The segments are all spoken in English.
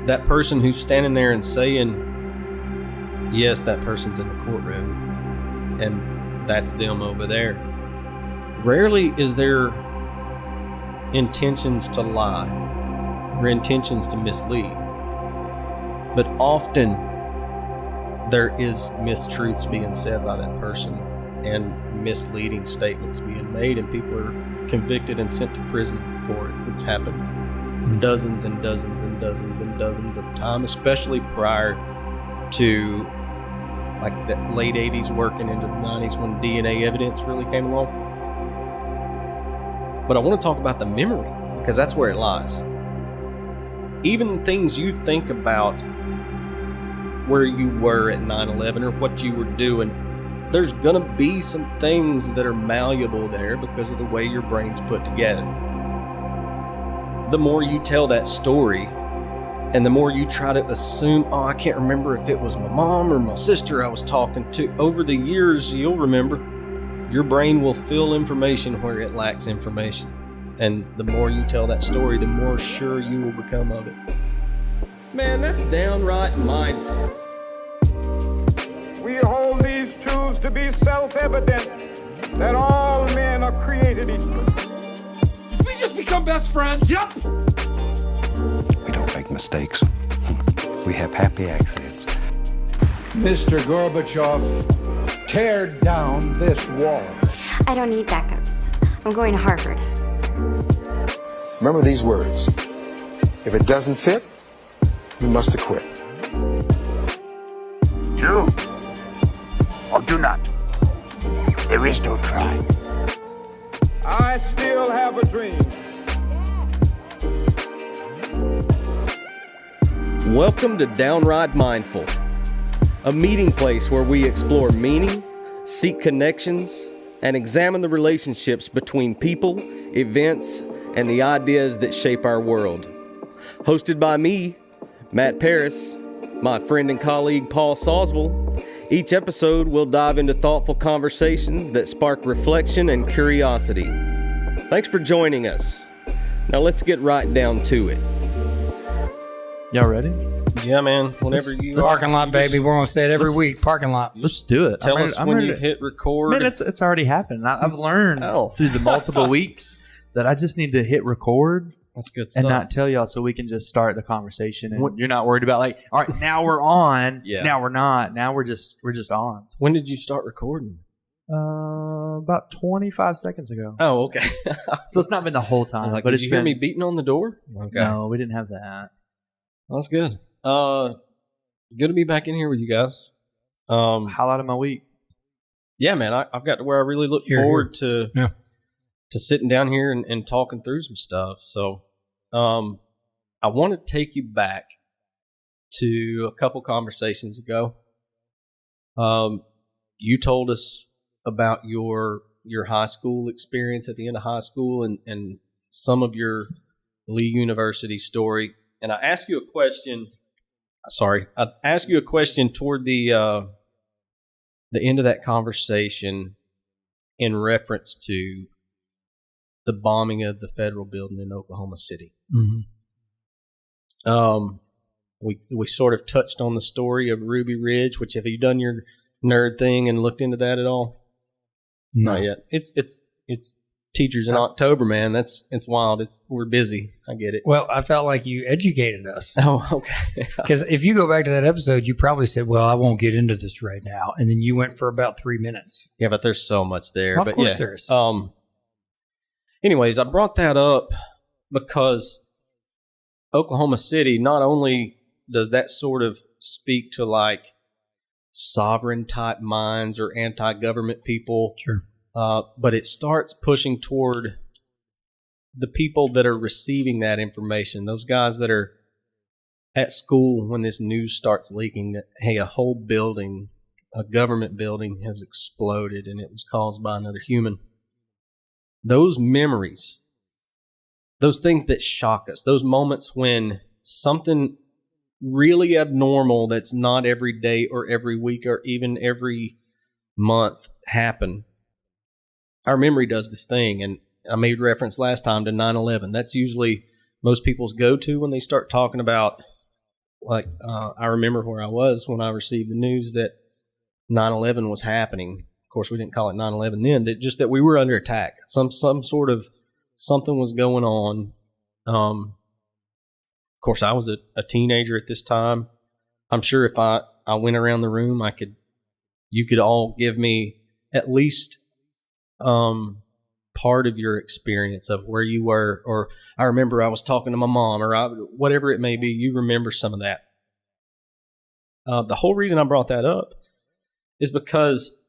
that person who's standing there and saying, yes, that person's in the courtroom, and that's them over there. Rarely is there intentions to lie or intentions to mislead, but often there is mistruths being said by that person and misleading statements being made, and people are convicted and sent to prison for it. It's happened dozens and dozens and dozens and dozens of times, especially prior to like the late 80s working into the 90s when DNA evidence really came along. But I want to talk about the memory, because that's where it lies. Even things you think about where you were at 9/11 or what you were doing, there's going to be some things that are malleable there because of the way your brain's put together. The more you tell that story, and the more you try to assume, oh, I can't remember if it was my mom or my sister I was talking to, over the years, you'll remember. Your brain will fill information where it lacks information. And the more you tell that story, the more sure you will become of it. Man, that's downright mindful. We hold these truths to be self-evident, that all men are created equal. Did we just become best friends? Yep! We don't make mistakes. We have happy accidents. Mr. Gorbachev, tear down this wall. I don't need backups. I'm going to Harvard. Remember these words. If it doesn't fit, you must acquit. Do or do not. There is no try. I still have a dream. Welcome to Downright Mindful, a meeting place where we explore meaning, seek connections, and examine the relationships between people, events, and the ideas that shape our world. Hosted by me, Matt Paris, my friend and colleague Paul Sawswell, each episode will dive into thoughtful conversations that spark reflection and curiosity. Thanks for joining us. Now let's get right down to it. Y'all ready? Yeah, man. Whenever you Parking lot, baby. We're going to say it every week. Parking lot. Let's do it. Tell us when you hit record. Man, it's already happened. I've learned through the multiple weeks that I just need to hit record. That's good stuff. And not tell y'all, so we can just start the conversation. And you're not worried about like, all right, now we're on. Yeah. Now we're not. Now we're just on. When did you start recording? About 25 seconds ago. Oh, okay. So it's not been the whole time. Like, but did you hear me beating on the door? Okay. No, we didn't have that. That's good. Good to be back in here with you guys. Highlight of my week. Yeah, man. I've got to where I really look forward to sitting down here and talking through some stuff. So, I want to take you back to a couple conversations ago. You told us about your high school experience at the end of high school and some of your Lee University story. And I asked you a question. I asked you a question toward the end of that conversation in reference to the bombing of the federal building in Oklahoma City. Mm-hmm. We sort of touched on the story of Ruby Ridge, which have you done your nerd thing and looked into that at all? No. Not yet. It's teachers in October, man. It's wild. We're busy. I get it. Well, I felt like you educated us. Oh, okay. Because if you go back to that episode, you probably said, well, I won't get into this right now. And then you went for about 3 minutes. Yeah, but there's so much there. Of course there is. Anyways, I brought that up because Oklahoma City, not only does that sort of speak to like sovereign type minds or anti-government people, sure, but it starts pushing toward the people that are receiving that information, those guys that are at school when this news starts leaking that, hey, a whole building, a government building has exploded and it was caused by another human. Those memories, those things that shock us, those moments when something really abnormal that's not every day or every week or even every month happen, our memory does this thing. And I made reference last time to 9/11. That's usually most people's go-to when they start talking about I remember where I was when I received the news that 9/11 was happening. Of course, we didn't call it 9/11 then. That we were under attack. Some sort of something was going on. Of course, I was a teenager at this time. I'm sure if I went around the room, you could all give me at least part of your experience of where you were. Or I remember I was talking to my mom, or whatever it may be. You remember some of that. The whole reason I brought that up is because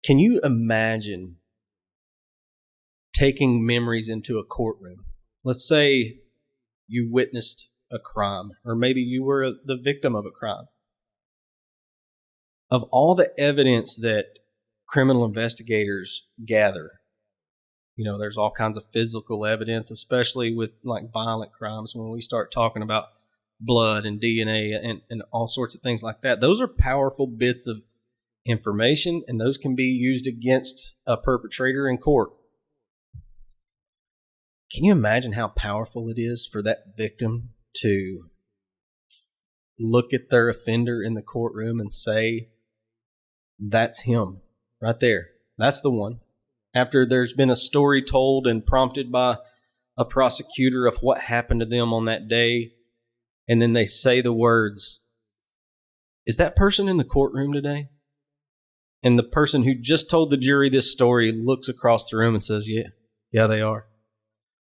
can you imagine taking memories into a courtroom? Let's say you witnessed a crime, or maybe you were the victim of a crime. Of all the evidence that criminal investigators gather, there's all kinds of physical evidence, especially with like violent crimes. When we start talking about blood and DNA and all sorts of things like that, those are powerful bits of information, and those can be used against a perpetrator in court. Can you imagine how powerful it is for that victim to look at their offender in the courtroom and say, that's him right there. That's the one. After there's been a story told and prompted by a prosecutor of what happened to them on that day, and then they say the words, is that person in the courtroom today? And the person who just told the jury this story looks across the room and says, yeah, they are.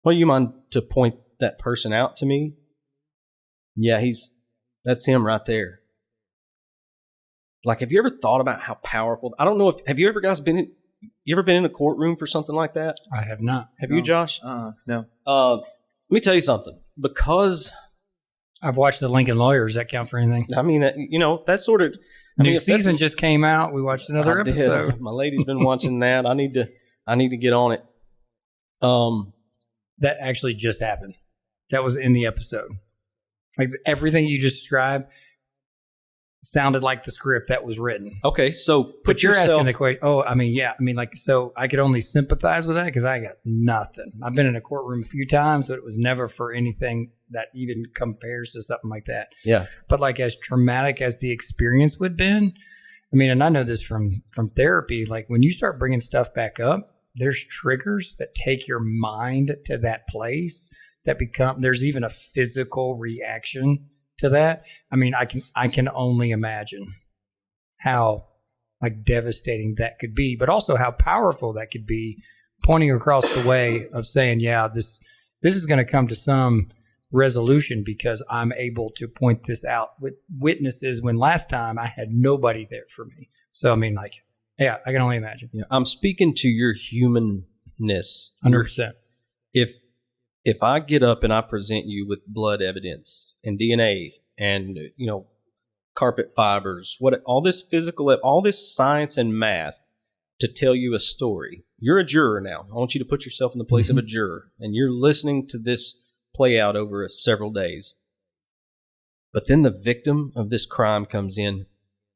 Well, you mind to point that person out to me? Yeah, that's him right there. Like, have you ever thought about how powerful? I don't know have you ever guys been in a courtroom for something like that? I have not. Have you, Josh? No. Let me tell you something. Because I've watched The Lincoln Lawyer. Does that count for anything? I mean, that sort of new season just came out. We watched another episode. My lady's been watching that. I need to get on it. That actually just happened. That was in the episode. Like everything you just described sounded like the script that was written. Okay, so but you're asking the question. Oh, I mean, yeah. I mean, like, so I could only sympathize with that because I got nothing. I've been in a courtroom a few times, but it was never for anything that even compares to something like that. Yeah. But like as traumatic as the experience would have been, I mean, and I know this from therapy, like when you start bringing stuff back up, there's triggers that take your mind to that place that there's even a physical reaction to that. I mean, I can only imagine how like devastating that could be, but also how powerful that could be, pointing across the way of saying, yeah, this is going to come to some resolution because I'm able to point this out with witnesses when last time I had nobody there for me. So, I mean, like, yeah, I can only imagine. Yeah, I'm speaking to your humanness. 100%. If I get up and I present you with blood evidence and DNA and, carpet fibers, all this physical, all this science and math to tell you a story, you're a juror now. I want you to put yourself in the place of a juror, and you're listening to this play out over several days. But then the victim of this crime comes in,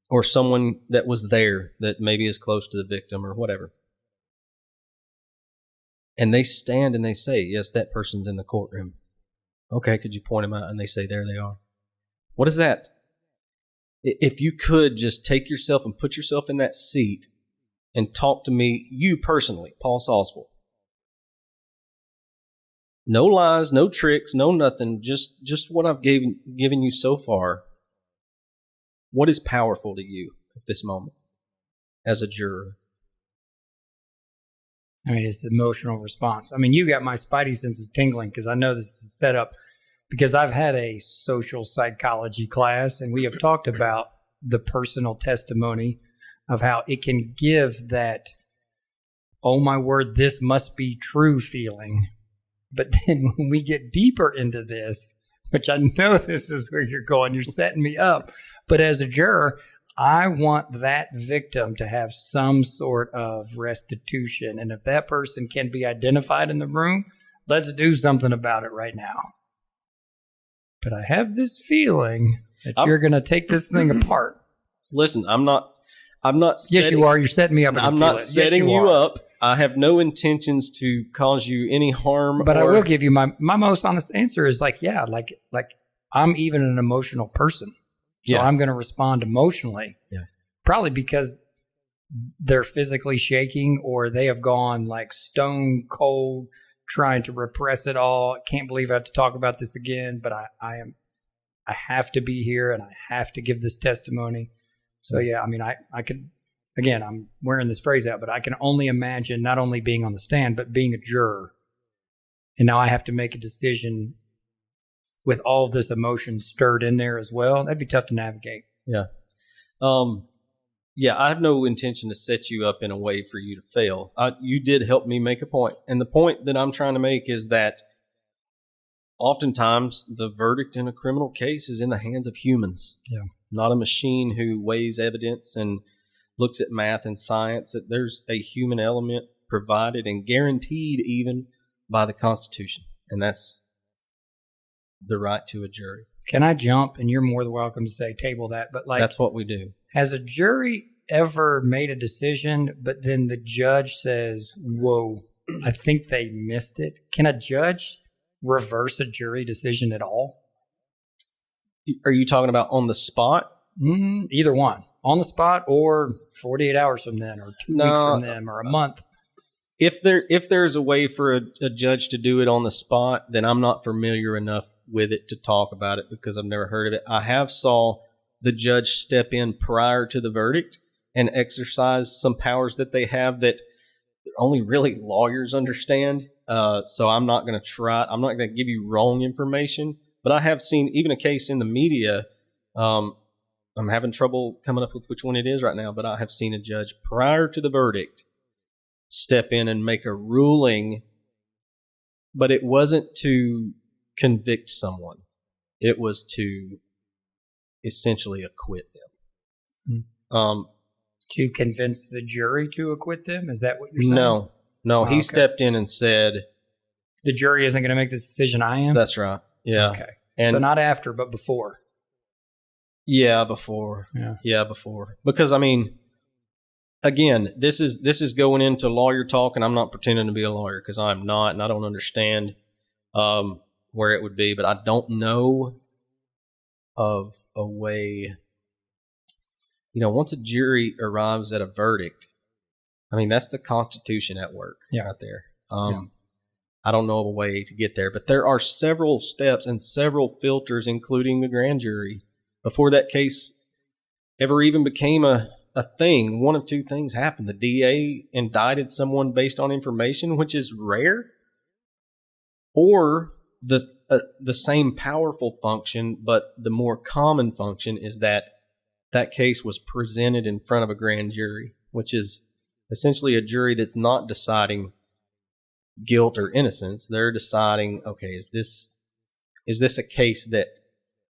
or someone that was there that maybe is close to the victim or whatever. And they stand and they say, yes, that person's in the courtroom. Okay, could you point them out? And they say, there they are. What is that? If you could just take yourself and put yourself in that seat and talk to me, you personally, Paul Salzville. No lies, no tricks, no nothing, just what I've given you so far. What is powerful to you at this moment as a juror? I mean, it's the emotional response. I mean, you got my spidey senses tingling because I know this is set up because I've had a social psychology class and we have talked about the personal testimony of how it can give that, oh my word, this must be true feeling. But then when we get deeper into this, which I know this is where you're going, you're setting me up. But as a juror, I want that victim to have some sort of restitution. And if that person can be identified in the room, let's do something about it right now. But I have this feeling that you're going to take this thing apart. Listen, I'm not. Yes, you are. You're setting me up. I'm not setting you up. I have no intentions to cause you any harm. But I will give you my most honest answer is like, yeah, like I'm even an emotional person. So I'm going to respond emotionally. Yeah. Probably because they're physically shaking or they have gone like stone cold trying to repress it all. I can't believe I have to talk about this again, but I have to be here and I have to give this testimony. So yeah, I mean, I could, again, I'm wearing this phrase out, but I can only imagine not only being on the stand, but being a juror. And now I have to make a decision with all of this emotion stirred in there as well. That'd be tough to navigate. Yeah. Yeah, I have no intention to set you up in a way for you to fail. You did help me make a point. And the point that I'm trying to make is that oftentimes the verdict in a criminal case is in the hands of humans, not a machine who weighs evidence and looks at math and science. That there's a human element provided and guaranteed even by the Constitution, and that's the right to a jury. Can I jump? And you're more than welcome to say table that, but like that's what we do. Has a jury ever made a decision, but then the judge says, "Whoa, I think they missed it"? Can a judge reverse a jury decision at all? Are you talking about on the spot? Either one, on the spot, or 48 hours from then, or 2 weeks from then, or a month. If there's a way for a judge to do it on the spot, then I'm not familiar enough with it to talk about it because I've never heard of it. I have saw the judge step in prior to the verdict and exercise some powers that they have that only really lawyers understand. So I'm not going to give you wrong information, but I have seen even a case in the media. I'm having trouble coming up with which one it is right now, but I have seen a judge prior to the verdict step in and make a ruling, but it wasn't to convict someone. It was to essentially acquit them. To convince the jury to acquit them? Is that what you're saying? No. He stepped in and said, the jury isn't going to make this decision, I am? That's right. Yeah. Okay. So not after, but before. Yeah, before. Yeah, before. Because, I mean, again, this is going into lawyer talk, and I'm not pretending to be a lawyer because I'm not, and I don't understand where it would be, but I don't know of a way. Once a jury arrives at a verdict, I mean, that's the Constitution at work right there. I don't know of a way to get there, but there are several steps and several filters, including the grand jury, before that case ever even became a thing. One of two things happened. The DA indicted someone based on information, which is rare, or the same powerful function, but the more common function is that case was presented in front of a grand jury, which is essentially a jury that's not deciding guilt or innocence. They're deciding, okay, is this a case that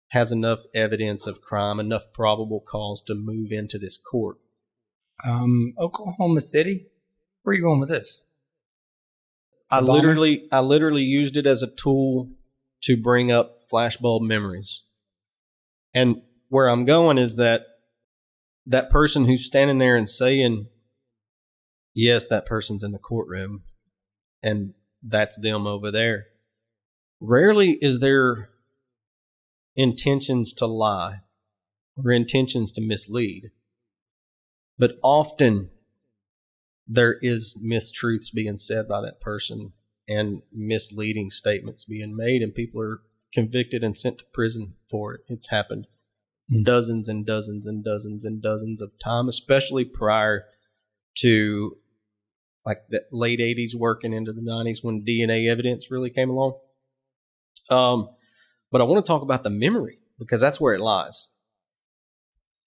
has enough evidence of crime, enough probable cause to move into this court? Oklahoma City? Where are you going with this? I literally used it as a tool to bring up flashbulb memories. And where I'm going is that person who's standing there and saying, yes, that person's in the courtroom, and that's them over there. Rarely is there intentions to lie or intentions to mislead, but often there is mistruths being said by that person and misleading statements being made, and people are convicted and sent to prison for it. It's happened dozens and dozens and dozens and dozens of times, especially prior to like the late 80s working into the 90s when DNA evidence really came along. But I want to talk about the memory because that's where it lies.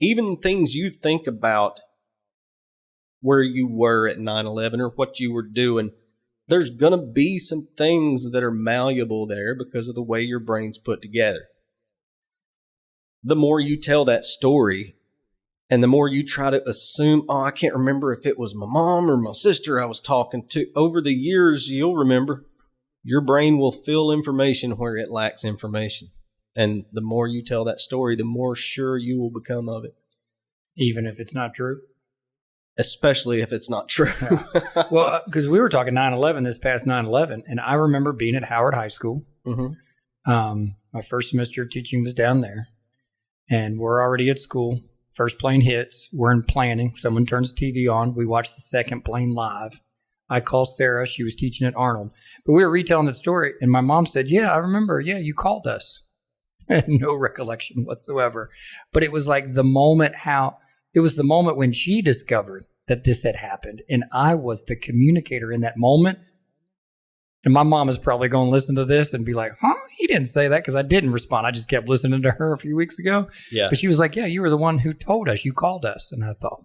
Even things you think about where you were at 9/11 or what you were doing, there's going to be some things that are malleable there because of the way your brain's put together. The more you tell that story and the more you try to assume, I can't remember if it was my mom or my sister I was talking to, over the years, you'll remember. Your brain will fill information where it lacks information. And the more you tell that story, the more sure you will become of it. Even if it's not true? Especially if it's not true. Yeah. Well, because we were talking 9/11 this past 9/11, and I remember being at Howard High School. Mm-hmm. My first semester of teaching was down there, and we're already at school. First plane hits. We're in planning. Someone turns the TV on. We watch the second plane live. I call Sarah. She was teaching at Arnold. But we were retelling that story, and my mom said, yeah, I remember. Yeah, you called us. I had no recollection whatsoever. But it was like the moment when she discovered that this had happened, and I was the communicator in that moment. And my mom is probably going to listen to this and be like, huh, he didn't say that, because I didn't respond. I just kept listening to her a few weeks ago. Yeah. But she was like, yeah, you were the one who told us. You called us. And I thought,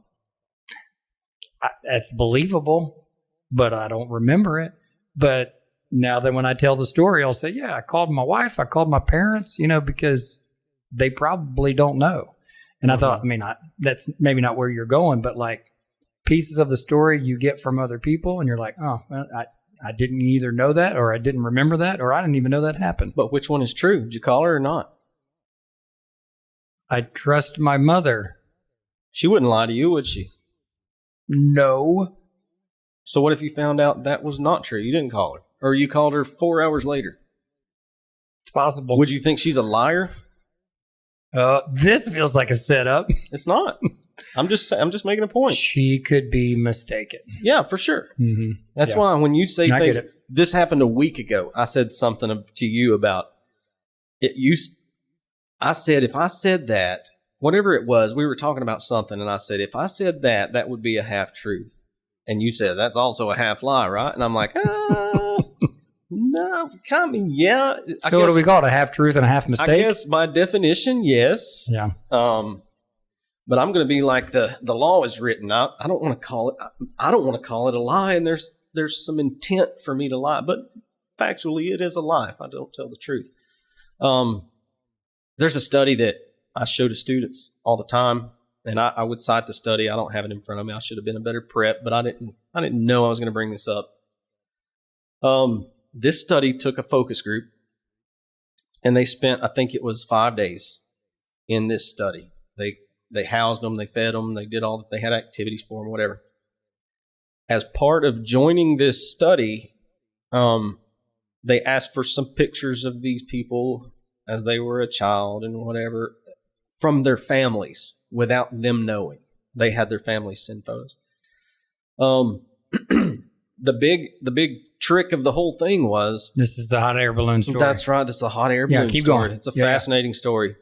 that's believable, but I don't remember it. But now that when I tell the story, I'll say, yeah, I called my wife. I called my parents, because they probably don't know. And I thought, that's maybe not where you're going, but like pieces of the story you get from other people, and you're like, oh, well, I didn't either know that, or I didn't remember that, or I didn't even know that happened. But which one is true? Did you call her or not? I trust my mother. She wouldn't lie to you, would she? No. So what if you found out that was not true? You didn't call her, or you called her 4 hours later? It's possible. Would you think she's a liar? This feels like a setup. It's not. I'm just making a point. She could be mistaken. Yeah, for sure. Mm-hmm. That's why when you say things, this happened a week ago. I said something to you about it. I said, if I said that, whatever it was, we were talking about something, and I said, if I said that, that would be a half truth. And you said, that's also a half lie, right? And I'm like, no, yeah. So what do we call it? A half truth and a half mistake? I guess by definition, yes. Yeah. But I'm going to be like the law is written. I don't want to call it. I don't want to call it a lie, and there's some intent for me to lie, but factually, it is a lie if I don't tell the truth. There's a study that I show to students all the time, and I would cite the study. I don't have it in front of me. I should have been a better prep, but I didn't know I was going to bring this up. This study took a focus group, and they spent, I think it was 5 days in this study. They housed them, they fed them, they had activities for them, whatever. As part of joining this study, they asked for some pictures of these people as they were a child and whatever from their families without them knowing. They had their families send photos. The big trick of the whole thing was... This is the hot air balloon story. That's right. This is the hot air balloon story. Keep going. It's a fascinating story.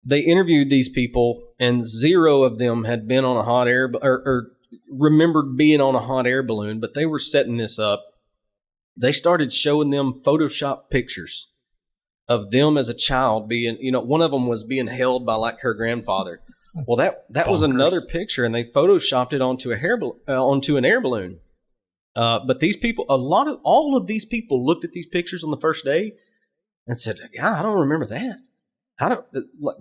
They interviewed these people, and 0 of them had been on a hot air or remembered being on a hot air balloon, but they were setting this up. They started showing them Photoshop pictures of them as a child being, one of them was being held by like her grandfather. Well, that was another picture, and they Photoshopped it onto an air balloon. But these people, all of these people looked at these pictures on the first day and said, "Yeah, I don't remember that. I don't."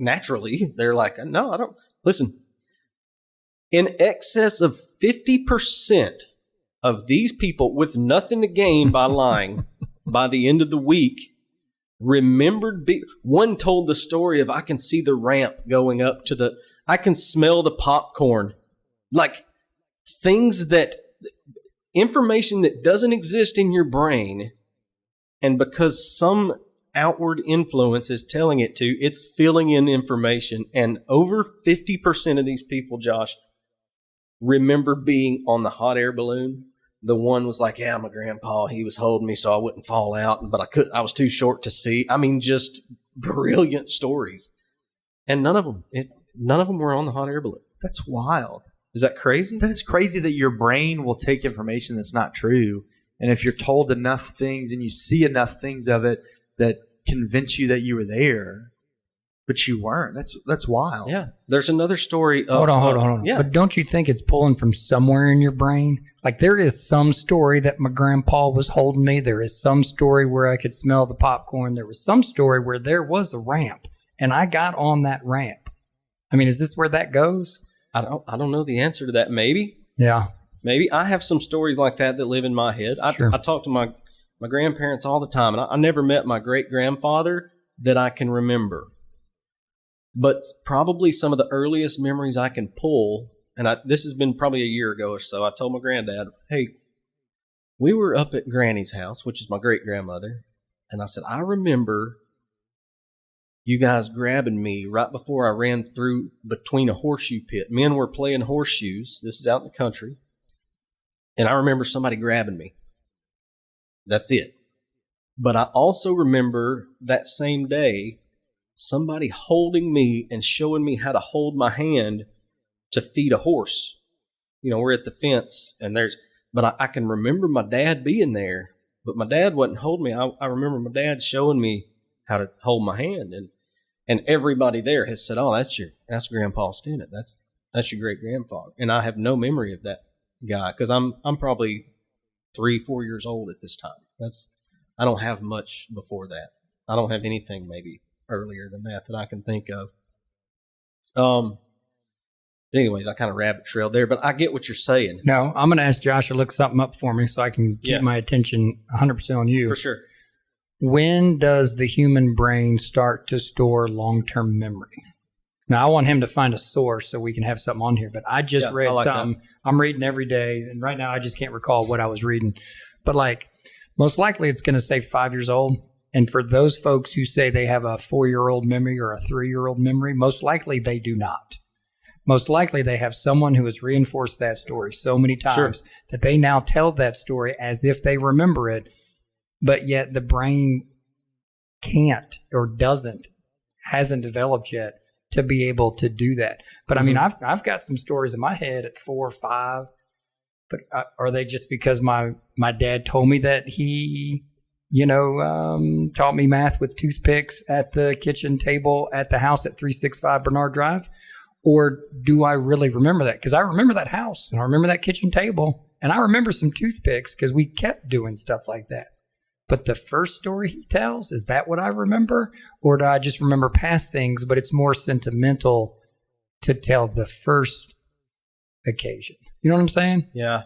Naturally, they're like, "No, I don't." Listen, in excess of 50% of these people, with nothing to gain by lying, by the end of the week, remembered. One told the story of, "I can see the ramp going up to I can smell the popcorn," like things that. Information that doesn't exist in your brain, and because some outward influence is telling it to, it's filling in information. And over 50% of these people, Josh, remember being on the hot air balloon. The one was like, "Yeah, my grandpa, he was holding me so I wouldn't fall out, but I was too short to see." I mean, just brilliant stories. And none of them were on the hot air balloon. That's wild. Is that crazy? That is crazy that your brain will take information that's not true. And if you're told enough things and you see enough things of it that convince you that you were there, but you weren't. That's wild. Yeah. There's another story. Hold on. Yeah. But don't you think it's pulling from somewhere in your brain? Like there is some story that my grandpa was holding me. There is some story where I could smell the popcorn. There was some story where there was a ramp and I got on that ramp. I mean, is this where that goes? I don't know the answer to that. Maybe. Yeah. Maybe. I have some stories like that live in my head. I talk to my grandparents all the time, and I never met my great-grandfather that I can remember. But probably some of the earliest memories I can pull, and this has been probably a year ago or so, I told my granddad, "Hey, we were up at Granny's house," which is my great-grandmother, and I said, "I remember you guys grabbing me right before I ran through between a horseshoe pit. Men were playing horseshoes. This is out in the country. And I remember somebody grabbing me. That's it. But I also remember that same day, somebody holding me and showing me how to hold my hand to feed a horse. You know, we're at the fence and but I can remember my dad being there, but my dad wasn't holding me. I remember my dad showing me how to hold my hand, and everybody there has said, "Oh, that's Grandpa Stennett. That's your great grandfather." And I have no memory of that guy because I'm probably 3-4 years old at this time. I don't have much before that. I don't have anything maybe earlier than that I can think of. Anyways, I kind of rabbit trailed there, but I get what you're saying. No, I'm going to ask Josh to look something up for me so I can keep my attention 100% on you. For sure. When does the human brain start to store long-term memory? Now, I want him to find a source so we can have something on here, but I just read something. That. I'm reading every day, and right now I just can't recall what I was reading. But most likely it's going to say 5 years old. And for those folks who say they have a 4-year-old memory or a 3-year-old memory, most likely they do not. Most likely they have someone who has reinforced that story so many times that they now tell that story as if they remember it, but yet the brain can't or hasn't developed yet to be able to do that. But I mean, I've got some stories in my head at 4 or 5, but are they just because my dad told me that he, taught me math with toothpicks at the kitchen table at the house at 365 Bernard Drive? Or do I really remember that? Because I remember that house and I remember that kitchen table and I remember some toothpicks because we kept doing stuff like that. But the first story he tells, is that what I remember? Or do I just remember past things, but it's more sentimental to tell the first occasion? You know what I'm saying? Yeah.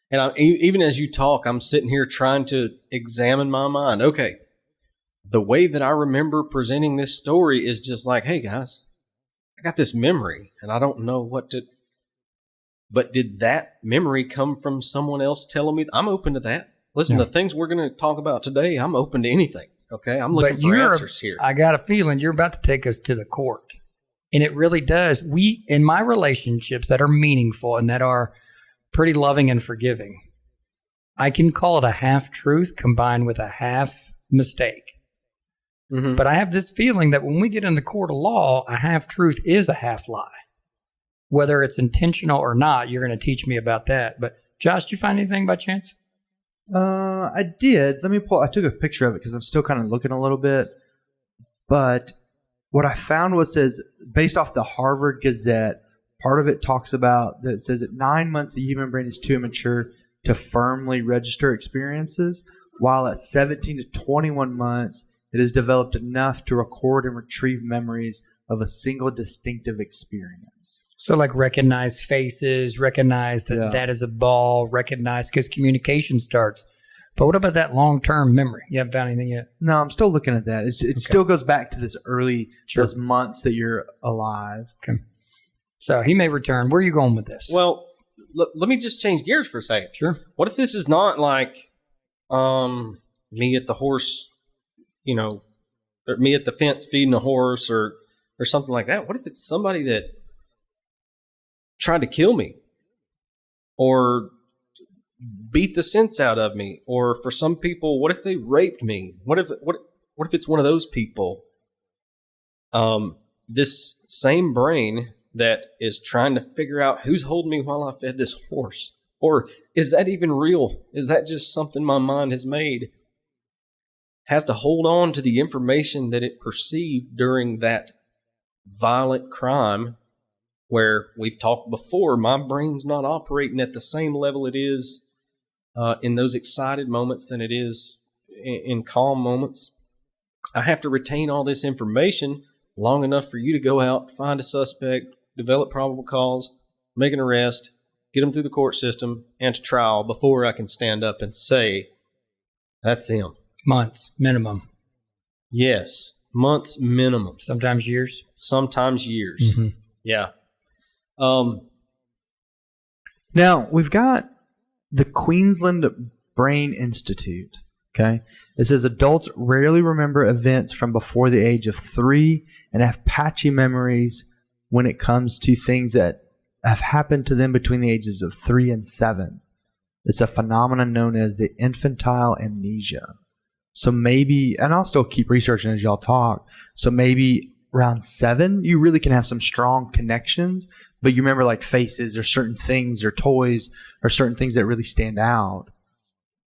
And even as you talk, I'm sitting here trying to examine my mind. Okay, the way that I remember presenting this story is just like, hey, guys, I got this memory, and I don't know but did that memory come from someone else telling me? I'm open to that. Listen, the things we're going to talk about today, I'm open to anything, okay? I'm looking for answers here. I got a feeling you're about to take us to the court, and it really does. In my relationships that are meaningful and that are pretty loving and forgiving, I can call it a half-truth combined with a half-mistake. Mm-hmm. But I have this feeling that when we get in the court of law, a half-truth is a half-lie. Whether it's intentional or not, you're going to teach me about that. But Josh, did you find anything by chance? I did. I took a picture of it because I'm still kind of looking a little bit. But what I found says, based off the Harvard Gazette, part of it talks about that it says at 9 months, the human brain is too immature to firmly register experiences, while at 17 to 21 months, it has developed enough to record and retrieve memories of a single distinctive experience. So recognize faces, recognize that is a ball, recognize because communication starts. But what about that long-term memory? You haven't found anything yet? No, I'm still looking at that. It still goes back to this those months that you're alive. Okay. So he may return. Where are you going with this? Well, let me just change gears for a second. Sure. What if this is not like me at the horse, or me at the fence feeding a horse or something like that? What if it's somebody that tried to kill me or beat the sense out of me? Or for some people, what if they raped me? What if it's one of those people? This same brain that is trying to figure out who's holding me while I fed this horse. Or is that even real? Is that just something my mind has made? Has to hold on to the information that it perceived during that violent crime where we've talked before, my brain's not operating at the same level it is in those excited moments than it is in calm moments. I have to retain all this information long enough for you to go out, find a suspect, develop probable cause, make an arrest, get them through the court system and to trial before I can stand up and say, that's them. Months minimum. Yes, months minimum. Sometimes years. Sometimes years. Mm-hmm. Yeah. Now, we've got the Queensland Brain Institute. Okay. It says adults rarely remember events from before the age of 3 and have patchy memories when it comes to things that have happened to them between the ages of 3 and 7. It's a phenomenon known as the infantile amnesia. So maybe, and I'll still keep researching as y'all talk. So maybe around 7, you really can have some strong connections, but you remember like faces or certain things or toys or certain things that really stand out.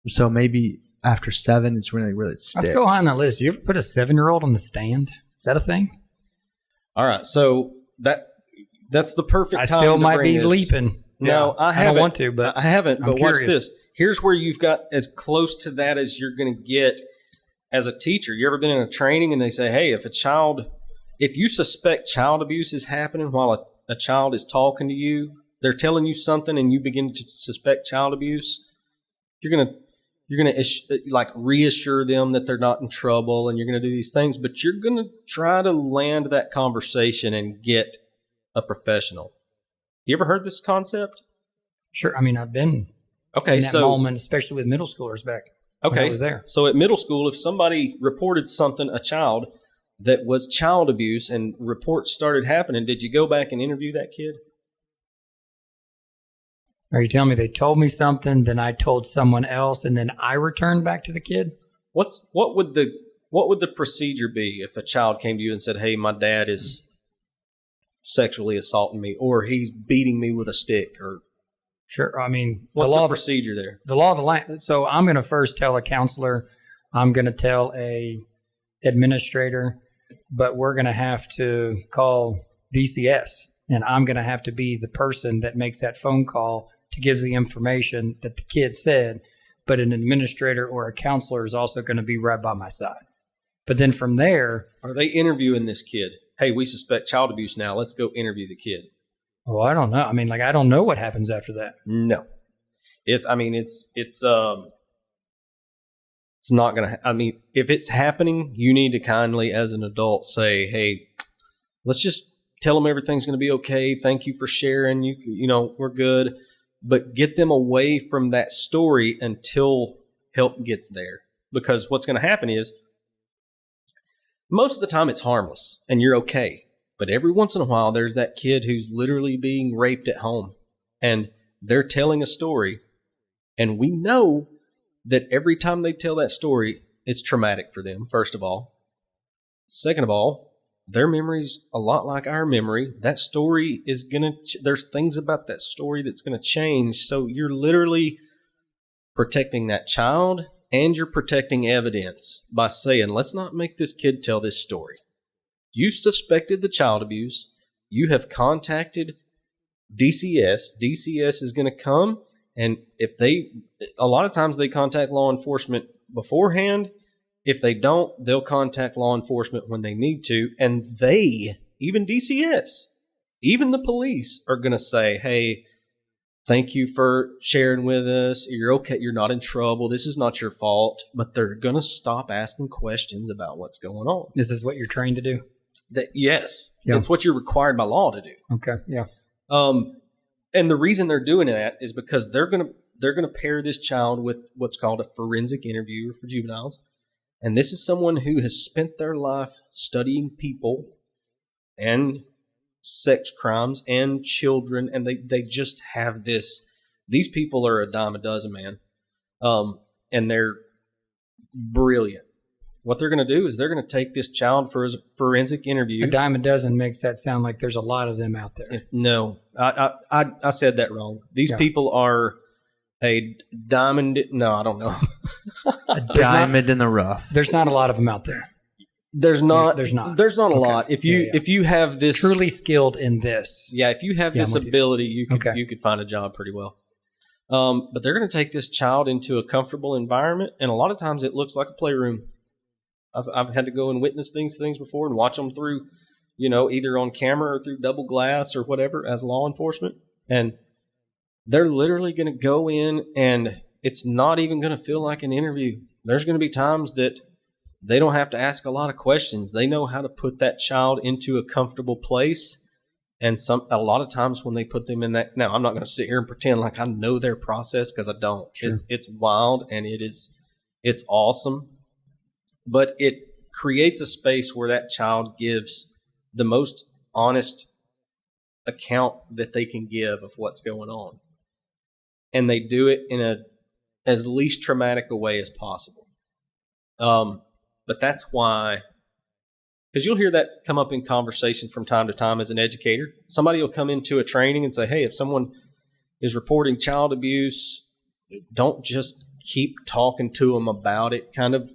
So maybe after 7, it's really sticks. Let's go on the list. You ever put a 7-year-old on the stand? Is that a thing? All right, so that's the perfect I time still to might bring be this. leaping. No, Yeah, I don't want to, but I haven't. I'm But watch curious. this. Here's where you've got as close to that as you're going to get as a teacher. You ever been in a training and they say, hey, if you suspect child abuse is happening while a child is talking to you, they're telling you something and you begin to suspect child abuse, you're going to like reassure them that they're not in trouble, and you're going to do these things, but you're going to try to land that conversation and get a professional. You ever heard this concept? Sure. I mean, I've been in that moment, especially with middle schoolers back when I was there. So at middle school, if somebody reported a child that was child abuse and reports started happening, did you go back and interview that kid? Are you telling me they told me something, then I told someone else, and then I returned back to the kid? What would the procedure be if a child came to you and said, hey, my dad is sexually assaulting me, or he's beating me with a stick, or Sure. I mean, what's the procedure there? The law of the land. So I'm going to first tell a counselor. I'm going to tell a administrator, but we're going to have to call DCS, and I'm going to have to be the person that makes that phone call to give the information that the kid said. But an administrator or a counselor is also going to be right by my side. But then from there, are they interviewing this kid? Hey, we suspect child abuse now. Let's go interview the kid. Oh, I don't know. I mean, I don't know what happens after that. No, it's not going to, if it's happening, you need to kindly, as an adult, say, hey, let's just tell them everything's going to be okay. Thank you for sharing. You know, we're good. But get them away from that story until help gets there. Because what's going to happen is, most of the time it's harmless and you're okay. But every once in a while, there's that kid who's literally being raped at home. And they're telling a story. And we know that every time they tell that story, it's traumatic for them, first of all. Second of all, their memory's a lot like our memory. That story is there's things about that story that's going to change. So you're literally protecting that child, and you're protecting evidence by saying, let's not make this kid tell this story. You suspected the child abuse. You have contacted DCS. DCS is going to come, and a lot of times they contact law enforcement beforehand. If they don't, they'll contact law enforcement when they need to. And even DCS, even the police are going to say, hey, thank you for sharing with us. You're okay. You're not in trouble. This is not your fault. But they're going to stop asking questions about what's going on. This is what you're trained to do? Yes. Yeah. It's what you're required by law to do. Okay. Yeah. And the reason they're doing that is because they're going to pair this child with what's called a forensic interviewer for juveniles. And this is someone who has spent their life studying people and sex crimes and children. And they just have this. These people are a dime a dozen, man. And they're brilliant. What they're going to do is they're going to take this child for a forensic interview. A dime a dozen makes that sound like there's a lot of them out there. No, I said that wrong. These people are a diamond. No, I don't know. A diamond in the rough. There's not a lot of them out there. There's not a lot. If you have this truly skilled in this, if you have this ability, you could find a job pretty well. But they're going to take this child into a comfortable environment, and a lot of times it looks like a playroom. I've had to go and witness things before and watch them through, either on camera or through double glass or whatever as law enforcement. And they're literally going to go in, and it's not even going to feel like an interview. There's going to be times that they don't have to ask a lot of questions. They know how to put that child into a comfortable place. And a lot of times when they put them in that, now I'm not going to sit here and pretend like I know their process, because I don't. Sure. It's wild, and It's awesome, but it creates a space where that child gives the most honest account that they can give of what's going on. And they do it in as least traumatic a way as possible. But that's why, because you'll hear that come up in conversation from time to time as an educator. Somebody will come into a training and say, hey, if someone is reporting child abuse, don't just keep talking to them about it. Kind of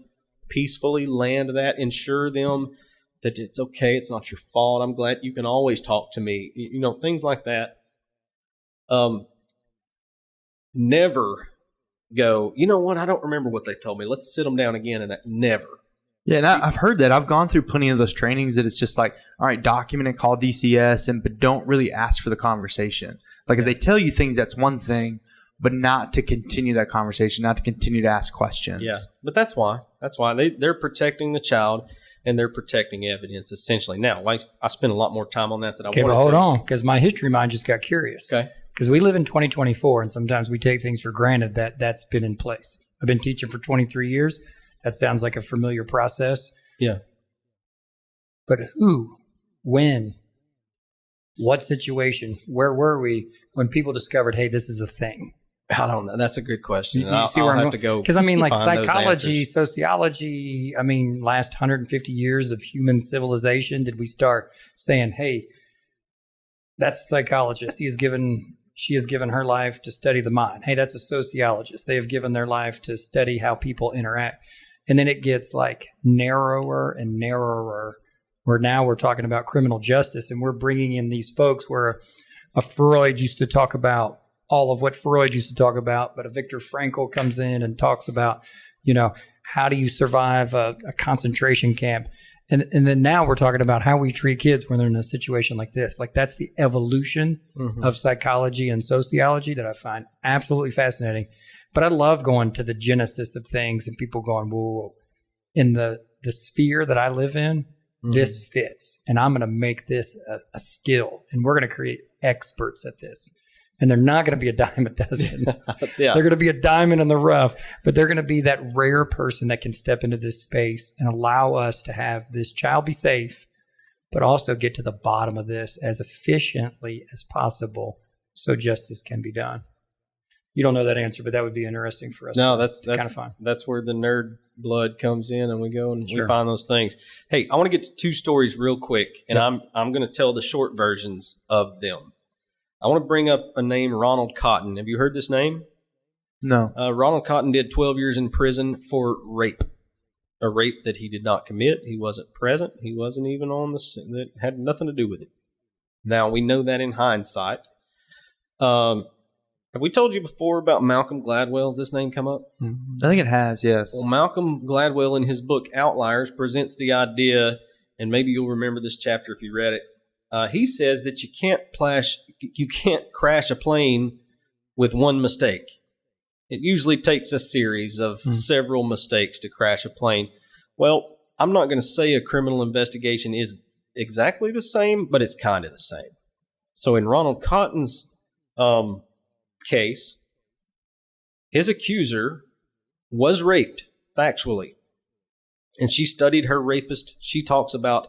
peacefully land that, ensure them that it's okay, it's not your fault, I'm glad, you can always talk to me, things like that. Never go, you know what, I don't remember what they told me, let's sit them down again, and never. Yeah, and I've heard that. I've gone through plenty of those trainings that it's just like, all right, document and call DCS, but don't really ask for the conversation. Like if they tell you things, that's one thing, but not to continue that conversation, not to continue to ask questions. Yeah, but that's why they're protecting the child and they're protecting evidence essentially. Now, I spend a lot more time on that than I wanted to. Okay, but hold on, because my history mind just got curious. Okay. Because we live in 2024, and sometimes we take things for granted that's been in place. I've been teaching for 23 years. That sounds like a familiar process. Yeah. But who, when, what situation, where were we when people discovered, hey, this is a thing? I don't know. That's a good question. You see where I'm going? To go. Because I mean, like find psychology, sociology, I mean, last 150 years of human civilization, did we start saying, hey, that's a psychologist. She has given her life to study the mind. Hey, that's a sociologist. They have given their life to study how people interact. And then it gets like narrower and narrower, where now we're talking about criminal justice, and we're bringing in these folks where a Freud used to talk about all of what Freud used to talk about, but a Viktor Frankl comes in and talks about, how do you survive a concentration camp? And then now we're talking about how we treat kids when they're in a situation like this. Like that's the evolution of psychology and sociology that I find absolutely fascinating. But I love going to the genesis of things and people going, whoa. In the sphere that I live in, this fits. And I'm going to make this a skill. And we're going to create experts at this. And they're not going to be a dime a dozen. Yeah. They're going to be a diamond in the rough, but they're going to be that rare person that can step into this space and allow us to have this child be safe, but also get to the bottom of this as efficiently as possible so justice can be done. You don't know that answer, but that would be interesting for us. That's kind of fun. That's where the nerd blood comes in, and we go and we find those things. Hey, I want to get to two stories real quick, and I'm going to tell the short versions of them. I want to bring up a name, Ronald Cotton. Have you heard this name? No. Ronald Cotton did 12 years in prison for rape. A rape that he did not commit. He wasn't present. He wasn't even on the scene. That had nothing to do with it. Now, we know that in hindsight. Have we told you before about Malcolm Gladwell? Has this name come up? I think it has, yes. Well, Malcolm Gladwell in his book Outliers presents the idea, and maybe you'll remember this chapter if you read it. He says that you can't crash a plane with one mistake. It usually takes a series of several mistakes to crash a plane. Well, I'm not going to say a criminal investigation is exactly the same, but it's kind of the same. So in Ronald Cotton's case, his accuser was raped factually, and she studied her rapist. She talks about,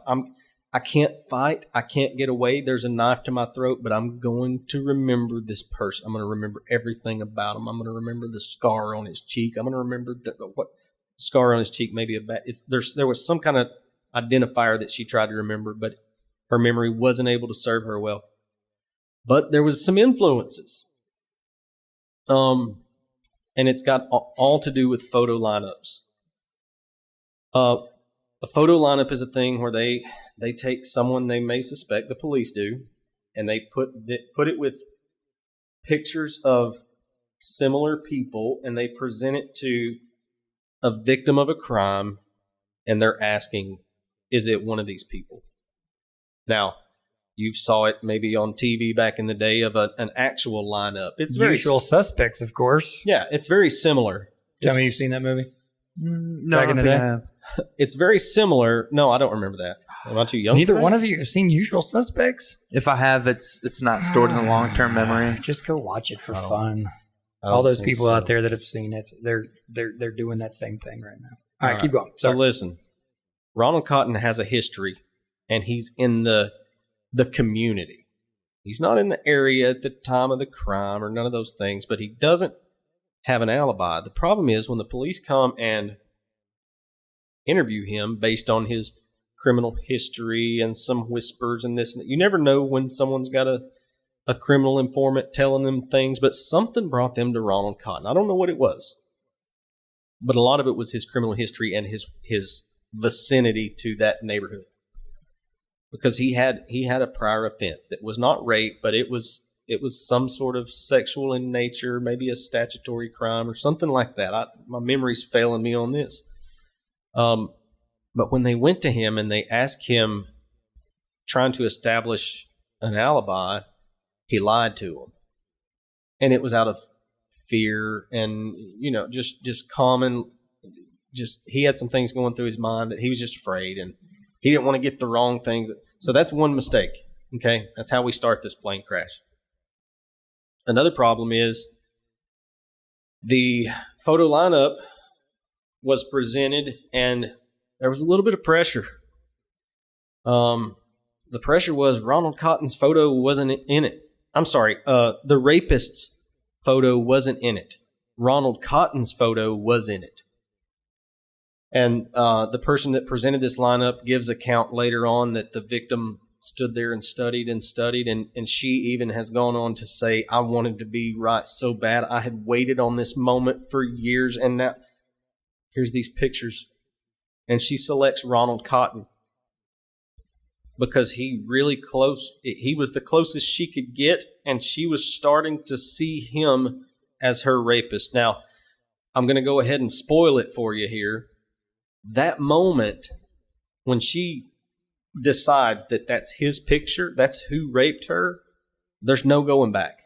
I can't fight. I can't get away. There's a knife to my throat, but I'm going to remember this person. I'm going to remember everything about him. I'm going to remember the scar on his cheek. I'm going to remember what scar on his cheek, maybe there was some kind of identifier that she tried to remember, but her memory wasn't able to serve her well. But there was some influences. And it's got all to do with photo lineups. A photo lineup is a thing where they take someone they may suspect, the police do, and they put it with pictures of similar people, and they present it to a victim of a crime, and they're asking, is it one of these people? Now, you saw it maybe on TV back in the day of an actual lineup. It's very Usual Suspects, of course. Yeah, it's very similar. Tell me you've seen that movie? No, back in the day? It's very similar. No, I don't remember that. Am I too young? Neither one of you have seen Usual Suspects? If I have, it's not stored in the long-term memory. Just go watch it for fun. All those people out there that have seen it, they're doing that same thing right now. All right, keep going. So listen, Ronald Cotton has a history, and he's in the community. He's not in the area at the time of the crime or none of those things, but he doesn't have an alibi. The problem is when the police come and interview him based on his criminal history and some whispers and this and that. You never know when someone's got a criminal informant telling them things, but something brought them to Ronald Cotton. I don't know what it was, but a lot of it was his criminal history and his vicinity to that neighborhood. Because he had a prior offense that was not rape, but it was some sort of sexual in nature, maybe a statutory crime or something like that. My memory's failing me on this. But when they went to him and they asked him, trying to establish an alibi, he lied to them, and it was out of fear and just common. Just he had some things going through his mind that he was just afraid and. He didn't want to get the wrong thing. So that's one mistake. Okay. That's how we start this plane crash. Another problem is the photo lineup was presented and there was a little bit of pressure. The pressure was Ronald Cotton's photo wasn't in it. I'm sorry. The rapist's photo wasn't in it. Ronald Cotton's photo was in it. And the person that presented this lineup gives account later on that the victim stood there and studied, and she even has gone on to say, I wanted to be right so bad. I had waited on this moment for years, and now here's these pictures. And she selects Ronald Cotton because he was the closest she could get, and she was starting to see him as her rapist. Now, I'm going to go ahead and spoil it for you here. That moment when she decides that that's his picture, that's who raped her, there's no going back.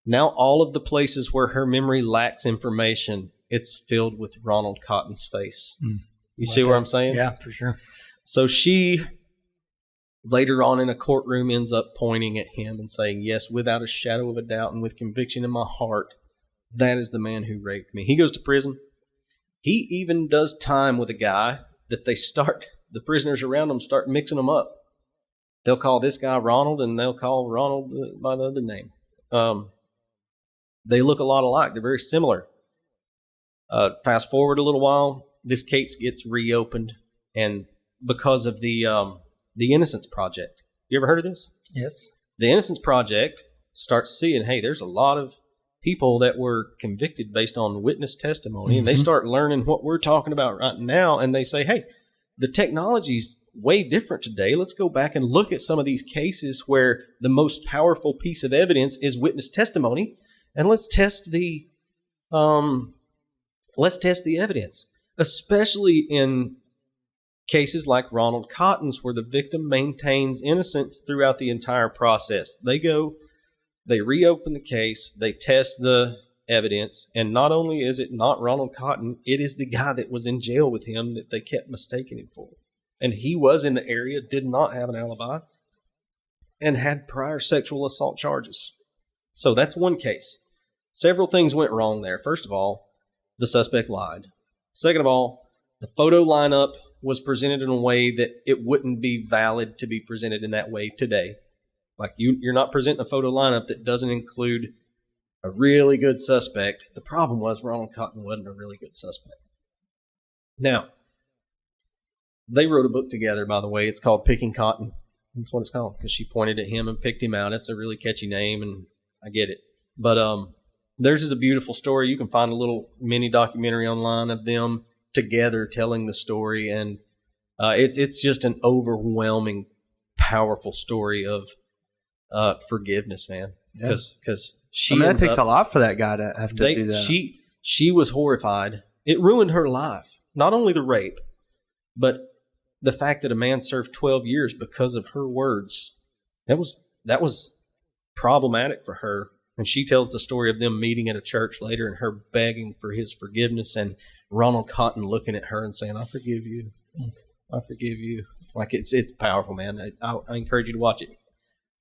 Now all of the places where her memory lacks information, it's filled with Ronald Cotton's face. You see what I'm saying? Yeah, for sure. So she later on in a courtroom ends up pointing at him and saying, yes, without a shadow of a doubt and with conviction in my heart, that is the man who raped me. He goes to prison. He even does time with a guy that the prisoners around him start mixing them up. They'll call this guy Ronald and they'll call Ronald by the other name. They look a lot alike. They're very similar. Fast forward a little while, this case gets reopened, and because of the Innocence Project. You ever heard of this? Yes. The Innocence Project starts seeing, hey, there's a lot of people that were convicted based on witness testimony, and they start learning what we're talking about right now, and they say, hey, the technology's way different today. Let's go back and look at some of these cases where the most powerful piece of evidence is witness testimony, and let's test the evidence, especially in cases like Ronald Cotton's, where the victim maintains innocence throughout the entire process. They reopen the case, they test the evidence, and not only is it not Ronald Cotton, it is the guy that was in jail with him that they kept mistaking him for. And he was in the area, did not have an alibi, and had prior sexual assault charges. So that's one case. Several things went wrong there. First of all, the suspect lied. Second of all, the photo lineup was presented in a way that it wouldn't be valid to be presented in that way today. Like you're not presenting a photo lineup that doesn't include a really good suspect. The problem was Ronald Cotton wasn't a really good suspect. Now, they wrote a book together, by the way. It's called Picking Cotton. That's what it's called, because she pointed at him and picked him out. It's a really catchy name, and I get it. But theirs is a beautiful story. You can find a little mini documentary online of them together telling the story, and it's just an overwhelming, powerful story of forgiveness, man. Because she that takes a lot for that guy to have to do that. She was horrified. It ruined her life. Not only the rape, but the fact that a man served 12 years because of her words. That was problematic for her. And she tells the story of them meeting at a church later and her begging for his forgiveness, and Ronald Cotton looking at her and saying, I forgive you. I forgive you. Like it's powerful, man. I encourage you to watch it.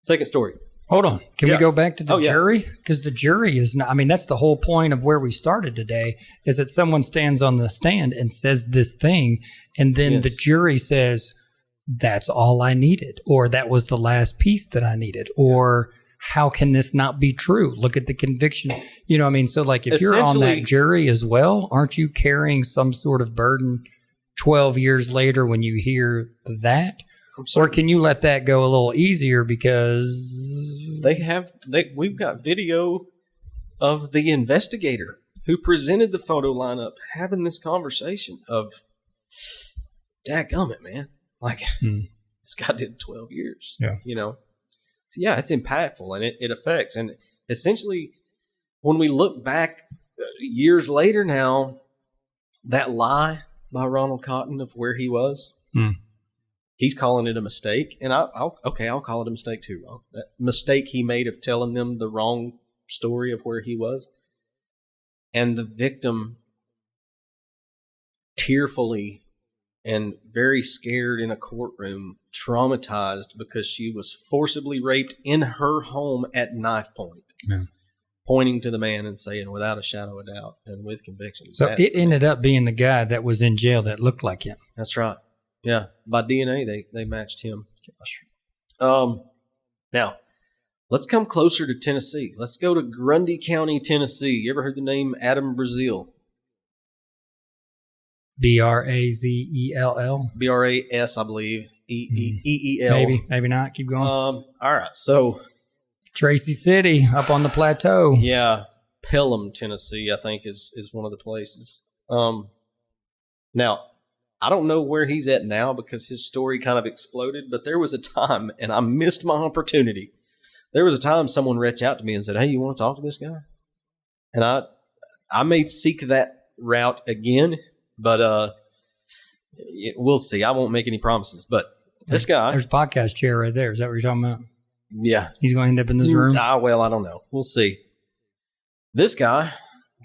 Second story. Hold on. Can we go back to the yeah. jury? Because the jury is not, I mean, that's the whole point of where we started today, is that someone stands on the stand and says this thing, and then the jury says, that's all I needed, or that was the last piece that I needed, or how can this not be true? Look at the conviction. You know what I mean? So like if you're on that jury as well, aren't you carrying some sort of burden 12 years later when you hear that? Or can you let that go a little easier because we've got video of the investigator who presented the photo lineup having this conversation of, dadgummit, man. Like, this guy did 12 years. Yeah. You know? So, yeah, it's impactful and it affects. And essentially, when we look back years later now, that lie by Ronald Cotton of where he was, he's calling it a mistake. And I'll call it a mistake too. That mistake he made of telling them the wrong story of where he was. And the victim tearfully and very scared in a courtroom, traumatized because she was forcibly raped in her home at knife point, pointing to the man and saying, without a shadow of doubt and with conviction. So it ended up being the guy that was in jail that looked like him. That's right. Yeah. By DNA, they matched him. Gosh. Now, let's come closer to Tennessee. Let's go to Grundy County, Tennessee. You ever heard the name Adam Braseel? Brazell. Bras, I believe. EEL. Maybe not. Keep going. All right. So Tracy City up on the plateau. Yeah. Pelham, Tennessee, I think is one of the places. Now, I don't know where he's at now because his story kind of exploded, but there was a time, and I missed my opportunity. There was a time someone reached out to me and said, hey, you want to talk to this guy? And I may seek that route again, but we'll see. I won't make any promises. But this guy... There's a podcast chair right there. Is that what you're talking about? Yeah. He's going to end up in this room? Well, I don't know. We'll see. This guy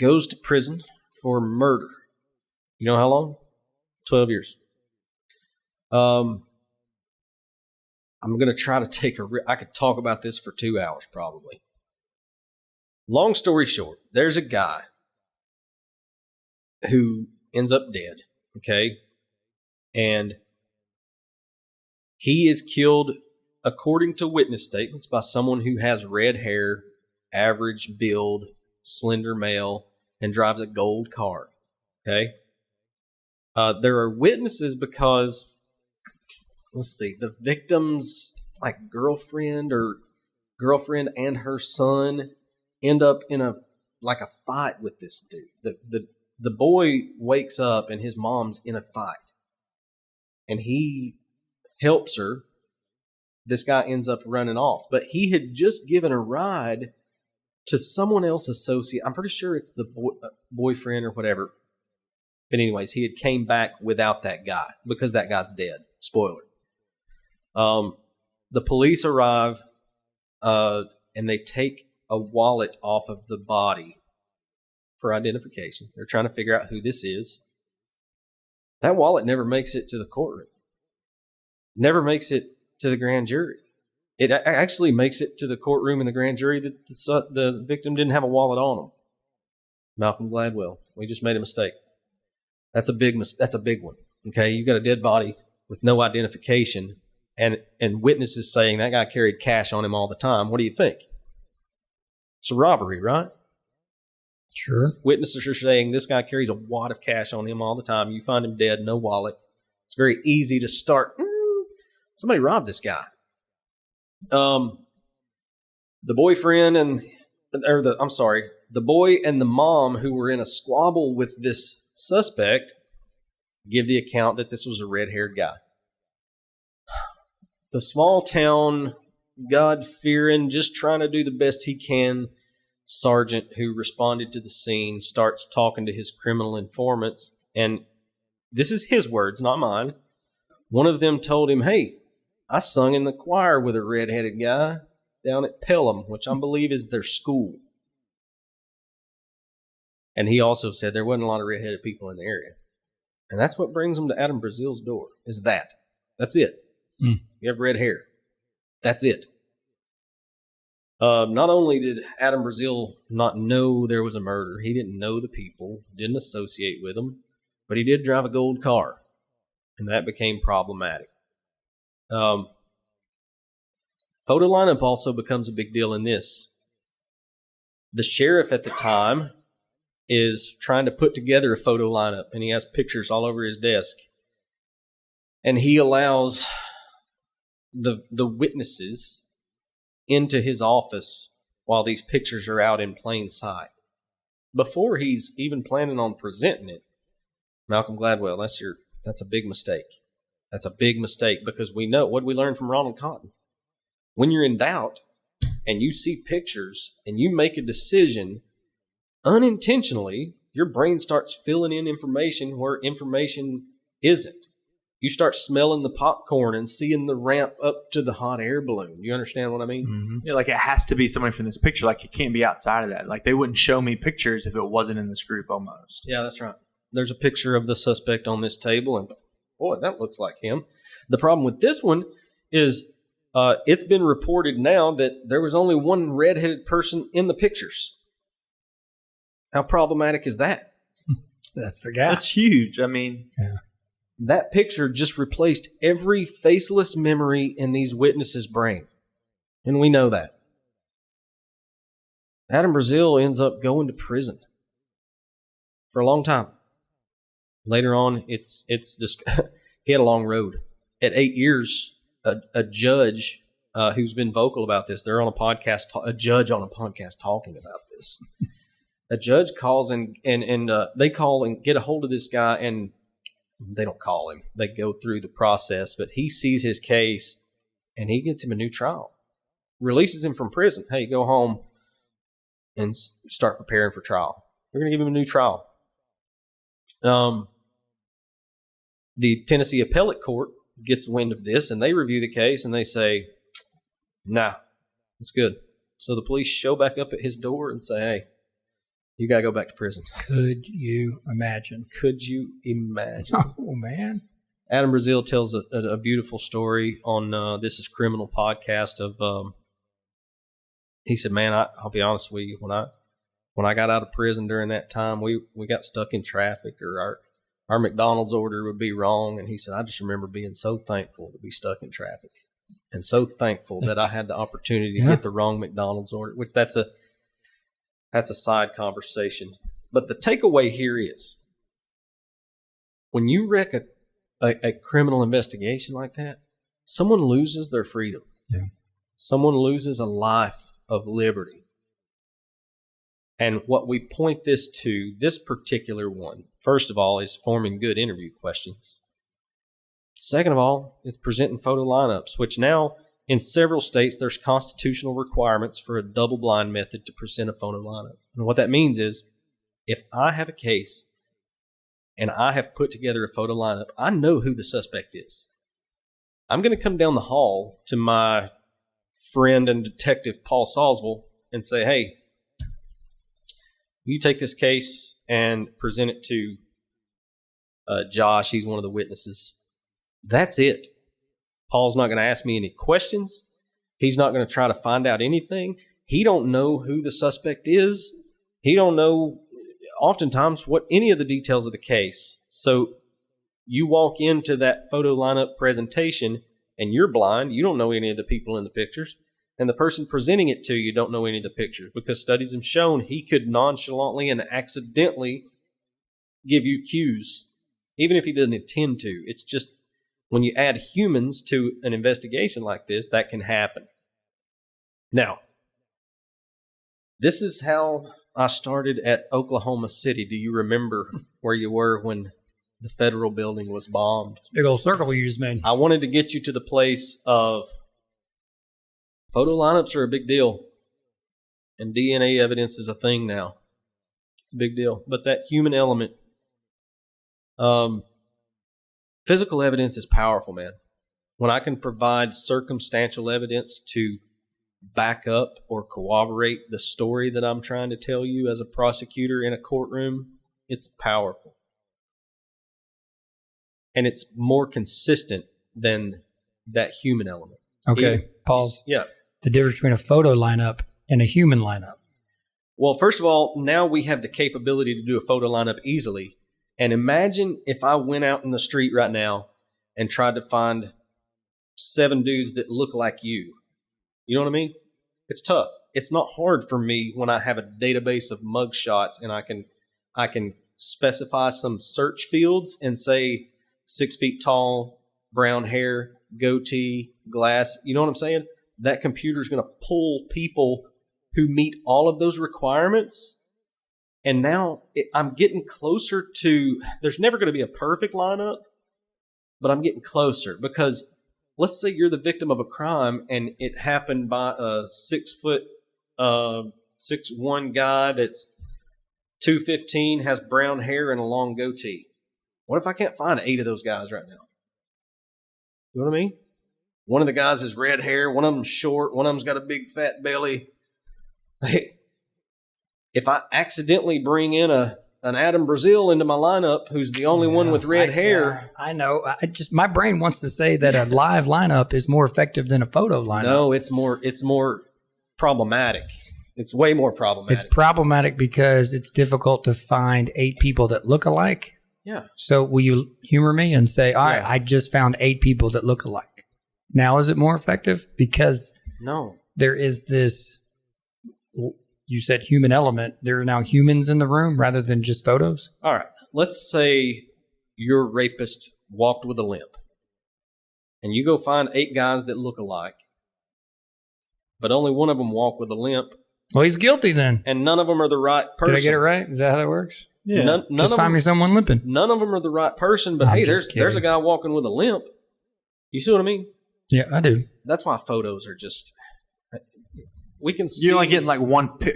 goes to prison for murder. You know how long? 12 years. I'm going to try to take I could talk about this for 2 hours probably. Long story short, there's a guy who ends up dead, okay? And he is killed, according to witness statements, by someone who has red hair, average build, slender male, and drives a gold car, okay? There are witnesses because, let's see, the victim's like girlfriend and her son end up in a fight with this dude. The boy wakes up and his mom's in a fight, and he helps her. This guy ends up running off, but he had just given a ride to someone else associate. I'm pretty sure it's the boyfriend or whatever. But anyways, he had came back without that guy because that guy's dead. Spoiler. The police arrive and they take a wallet off of the body for identification. They're trying to figure out who this is. That wallet never makes it to the courtroom. Never makes it to the grand jury. It actually makes it to the courtroom and the grand jury that the victim didn't have a wallet on him. Malcolm Gladwell. We just made a mistake. That's a big one. Okay, you got a dead body with no identification, and witnesses saying that guy carried cash on him all the time. What do you think? It's a robbery, right? Sure. Witnesses are saying this guy carries a wad of cash on him all the time. You find him dead, no wallet. It's very easy to start. Somebody robbed this guy. The boy and the mom who were in a squabble with this suspect give the account that this was a red-haired guy. The small town, God-fearing, just trying to do the best he can, sergeant who responded to the scene starts talking to his criminal informants, and this is his words, not mine. One of them told him, hey, I sung in the choir with a red-headed guy down at Pelham, which I believe is their school. And he also said there wasn't a lot of red-headed people in the area. And that's what brings them to Adam Brazeel's door, is that. That's it. You have red hair. That's it. Not only did Adam Braseel not know there was a murder, he didn't know the people, didn't associate with them, but he did drive a gold car, and that became problematic. Photo lineup also becomes a big deal in this. The sheriff at the time is trying to put together a photo lineup, and he has pictures all over his desk. And he allows the witnesses into his office while these pictures are out in plain sight. Before he's even planning on presenting it, Malcolm Gladwell, that's a big mistake. That's a big mistake, because we know what we learned from Ronald Cotton. When you're in doubt and you see pictures and you make a decision, unintentionally, your brain starts filling in information where information isn't. You start smelling the popcorn and seeing the ramp up to the hot air balloon. You understand what I mean? Mm-hmm. Yeah, like it has to be somebody from this picture. Like it can't be outside of that. Like they wouldn't show me pictures if it wasn't in this group almost. Yeah, that's right. There's a picture of the suspect on this table, and boy, that looks like him. The problem with this one is it's been reported now that there was only one redheaded person in the pictures. How problematic is that? That's the guy. That's huge. I mean, yeah. That picture just replaced every faceless memory in these witnesses' brain. And we know that. Adam Braseel ends up going to prison for a long time. Later on, it's just, he had a long road. At 8 years, a judge who's been vocal about this, they're on a podcast, a judge on a podcast talking about this. A judge calls and they call and get a hold of this guy, and they don't call him. They go through the process, but he sees his case and he gets him a new trial. Releases him from prison. Hey, go home and start preparing for trial. We're going to give him a new trial. The Tennessee Appellate Court gets wind of this, and they review the case, and they say, nah, it's good. So the police show back up at his door and say, hey, you got to go back to prison. Could you imagine? Could you imagine? Oh, man. Adam Braseel tells a beautiful story on This Is Criminal podcast of, he said, man, I'll be honest with you, when I got out of prison during that time, we got stuck in traffic, or our McDonald's order would be wrong. And he said, I just remember being so thankful to be stuck in traffic and so thankful that I had the opportunity to get the wrong McDonald's order, which that's a side conversation. But the takeaway here is, when you wreck a criminal investigation like that, someone loses their freedom. Yeah. Someone loses a life of liberty. And what we point this to, this particular one, first of all, is forming good interview questions. Second of all, is presenting photo lineups, which now in several states, there's constitutional requirements for a double-blind method to present a photo lineup. And what that means is, if I have a case and I have put together a photo lineup, I know who the suspect is. I'm going to come down the hall to my friend and detective, Paul Salzwell, and say, hey, you take this case and present it to Josh. He's one of the witnesses. That's it. Paul's not going to ask me any questions. He's not going to try to find out anything. He don't know who the suspect is. He don't know, oftentimes, what any of the details of the case. So you walk into that photo lineup presentation and you're blind. You don't know any of the people in the pictures. And the person presenting it to you don't know any of the pictures, because studies have shown he could nonchalantly and accidentally give you cues, even if he didn't intend to. It's just, when you add humans to an investigation like this, that can happen. Now, this is how I started at Oklahoma City. Do you remember where you were when the federal building was bombed? It's a big old circle you just made. I wanted to get you to the place of photo lineups are a big deal, and DNA evidence is a thing now. It's a big deal. But that human element, physical evidence is powerful, man. When I can provide circumstantial evidence to back up or corroborate the story that I'm trying to tell you as a prosecutor in a courtroom, it's powerful. And it's more consistent than that human element. Okay, pause. Yeah. the difference between a photo lineup and a human lineup? Well, first of all, now we have the capability to do a photo lineup easily. And imagine if I went out in the street right now and tried to find 7 dudes that look like you. You know what I mean? It's tough. It's not hard for me when I have a database of mug shots and I can specify some search fields and say 6 feet tall, brown hair, goatee, glass. You know what I'm saying? That computer's going to pull people who meet all of those requirements. And now I'm getting closer to, there's never going to be a perfect lineup, but I'm getting closer because let's say you're the victim of a crime and it happened by a 6'1" guy that's 215, has brown hair and a long goatee. What if I can't find 8 of those guys right now? You know what I mean? One of the guys has red hair, one of them's short, one of them's got a big fat belly. Hey, if I accidentally bring in an Adam Braseel into my lineup, who's the only one with red hair. I know. My brain wants to say that a live lineup is more effective than a photo lineup. No, it's more problematic. It's way more problematic. It's problematic because it's difficult to find 8 people that look alike. Yeah. So will you humor me and say, all right, I just found 8 people that look alike. Now is it more effective? Because no, there is this, you said human element. There are now humans in the room rather than just photos. All right. Let's say your rapist walked with a limp and you go find 8 guys that look alike, but only one of them walked with a limp. Well, he's guilty then. And none of them are the right person. Did I get it right? Is that how that works? Yeah. None just of find me someone limping. None of them are the right person, but hey, there's a guy walking with a limp. You see what I mean? Yeah, I do. That's why photos are just, we can see. You're only getting like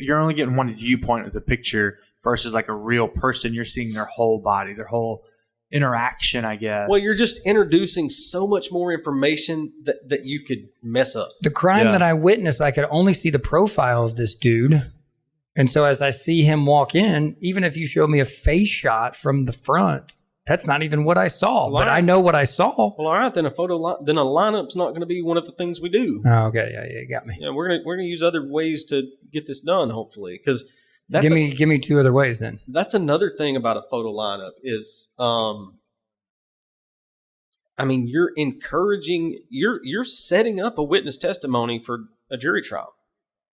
you're only getting one viewpoint of the picture versus like a real person. You're seeing their whole body, their whole interaction, I guess. Well, you're just introducing so much more information that you could mess up. The crime that I witnessed, I could only see the profile of this dude. And so as I see him walk in, even if you show me a face shot from the front, that's not even what I saw. But I know what I saw. Well, all right, then a lineup's not going to be one of the things we do. Oh, okay, yeah, you got me. Yeah, we're gonna use other ways to get this done, hopefully, because give me 2 other ways then. That's another thing about a photo lineup is, you're encouraging, you're setting up a witness testimony for a jury trial,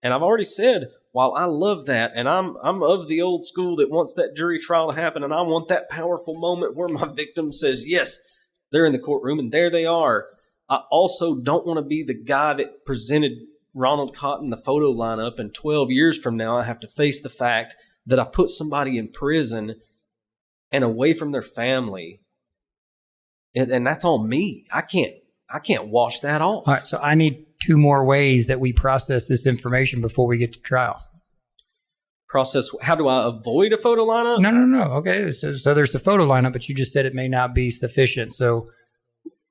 and I've already said, while I love that, and I'm of the old school that wants that jury trial to happen, and I want that powerful moment where my victim says, yes, they're in the courtroom, and there they are. I also don't want to be the guy that presented Ronald Cotton the photo lineup, and 12 years from now I have to face the fact that I put somebody in prison and away from their family, and that's on me. I can't wash that off. All right, so I need 2 more ways that we process this information before we get to trial. Process? How do I avoid a photo lineup? No. Okay, so there's the photo lineup, but you just said it may not be sufficient. So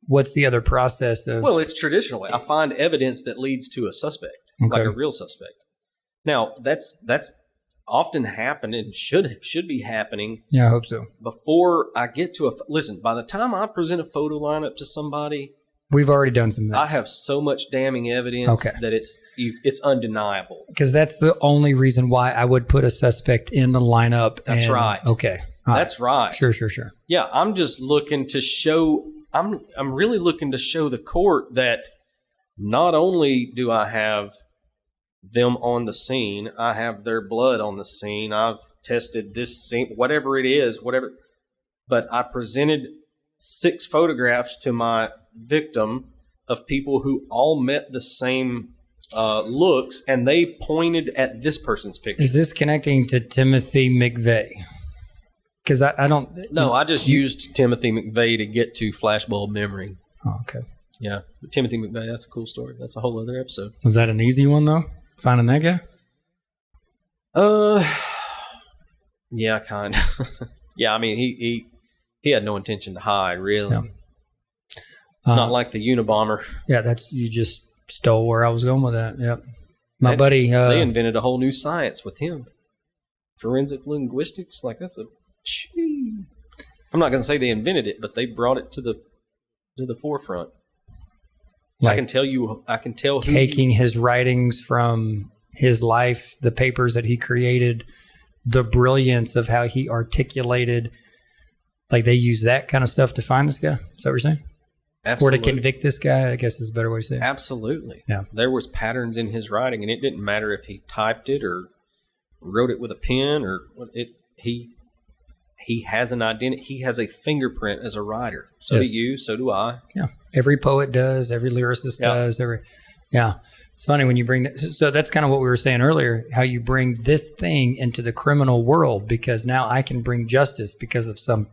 what's the other process of? Well, it's traditional. I find evidence that leads to a suspect, like a real suspect. Now, that's often happened and should be happening. Yeah, I hope so. Before I get to listen, by the time I present a photo lineup to somebody, we've already done some things. I have so much damning evidence that it's undeniable. Because that's the only reason why I would put a suspect in the lineup. That's right. Okay. That's right. Sure. Yeah, I'm just looking to show, I'm really looking to show the court that not only do I have them on the scene, I have their blood on the scene, I've tested this scene, whatever it is, but I presented 6 photographs to my victim of people who all met the same looks, and they pointed at this person's picture. Is this connecting to Timothy McVeigh? Because I don't... No, I just used Timothy McVeigh to get to flashbulb memory. Oh, okay. Yeah, but Timothy McVeigh, that's a cool story. That's a whole other episode. Was that an easy one, though? Finding that guy? Yeah, kind of. Yeah, I mean, he had no intention to hide, really. Yeah. Not like the Unabomber. Yeah, you just stole where I was going with that. Yep. My buddy... they invented a whole new science with him. Forensic linguistics, like that's I'm not going to say they invented it, but they brought it to the forefront. I can tell who taking his writings from his life, the papers that he created, the brilliance of how he articulated, like they use that kind of stuff to find this guy. Is that what you're saying? Absolutely. Or to convict this guy, I guess is a better way to say it. Absolutely. Yeah. There was patterns in his writing, and it didn't matter if he typed it or wrote it with a pen or he has an identity. He has a fingerprint as a writer. So do you. So do I. Yeah. Every poet does. Every lyricist does. It's funny when you bring that. So that's kind of what we were saying earlier, how you bring this thing into the criminal world, because now I can bring justice because of some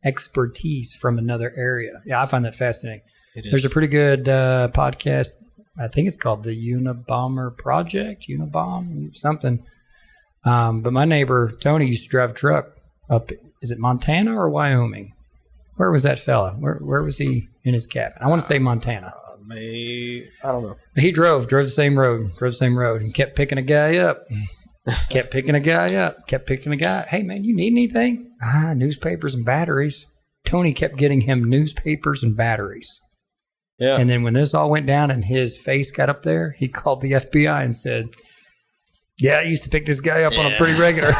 expertise from another area. Yeah, I find that fascinating. There's a pretty good podcast. I think it's called the Unabomber Project, Unabomb, something. But my neighbor, Tony, used to drive a truck up, is it Montana or Wyoming? Where was that fella? Where was he in his cabin? I want to say Montana. I don't know. He drove the same road, and kept picking a guy up. Kept picking a guy. Hey, man, you need anything? Newspapers and batteries. Tony kept getting him newspapers and batteries. Yeah. And then when this all went down and his face got up there, he called the FBI and said, yeah, I used to pick this guy up on a pretty regular.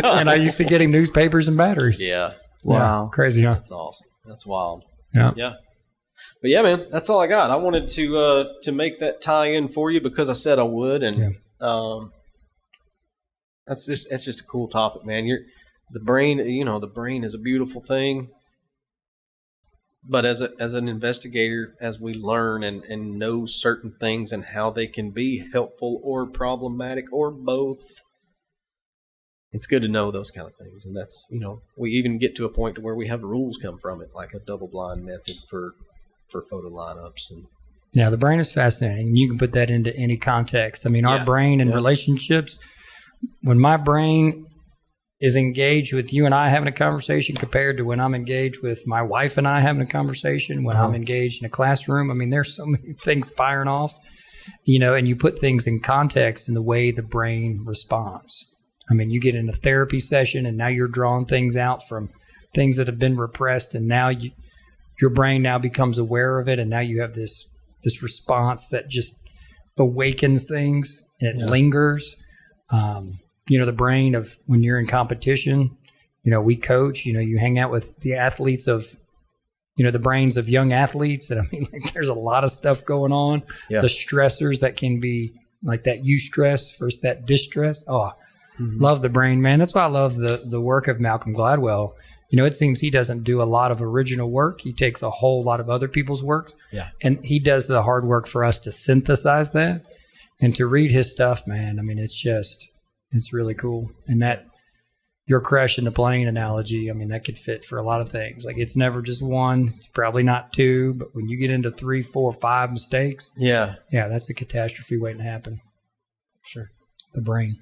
And I used to get him newspapers and batteries. Yeah. Wow. Yeah, crazy, huh? That's awesome. That's wild. Yeah. Yeah. But yeah, man, that's all I got. I wanted to make that tie in for you because I said I would, and that's just a cool topic, man. The brain is a beautiful thing. But as an investigator, as we learn and know certain things and how they can be helpful or problematic or both, it's good to know those kind of things. And that's, we even get to a point to where we have rules come from it, like a double-blind method for photo lineups. And yeah, the brain is fascinating. And you can put that into any context. I mean, our brain and relationships, when my brain is engaged with you and I having a conversation compared to when I'm engaged with my wife and I having a conversation, when I'm engaged in a classroom. I mean, there's so many things firing off, and you put things in context in the way the brain responds. I mean, you get in a therapy session and now you're drawing things out from things that have been repressed, and now your brain now becomes aware of it, and now you have this response that just awakens things and it lingers. The brain of when you're in competition, we coach, you hang out with the athletes of, the brains of young athletes. And I mean, like, there's a lot of stuff going on. Yeah. The stressors that can be like that eustress versus that distress. Oh, love the brain, man. That's why I love the work of Malcolm Gladwell. It seems he doesn't do a lot of original work. He takes a whole lot of other people's works. Yeah. And he does the hard work for us to synthesize that and to read his stuff, man. I mean, it's really cool. And that your crash in the plane analogy, I mean, that could fit for a lot of things. Like, it's never just one. It's probably not two. But when you get into 3, 4, 5 mistakes, yeah, that's a catastrophe waiting to happen. Sure. The brain.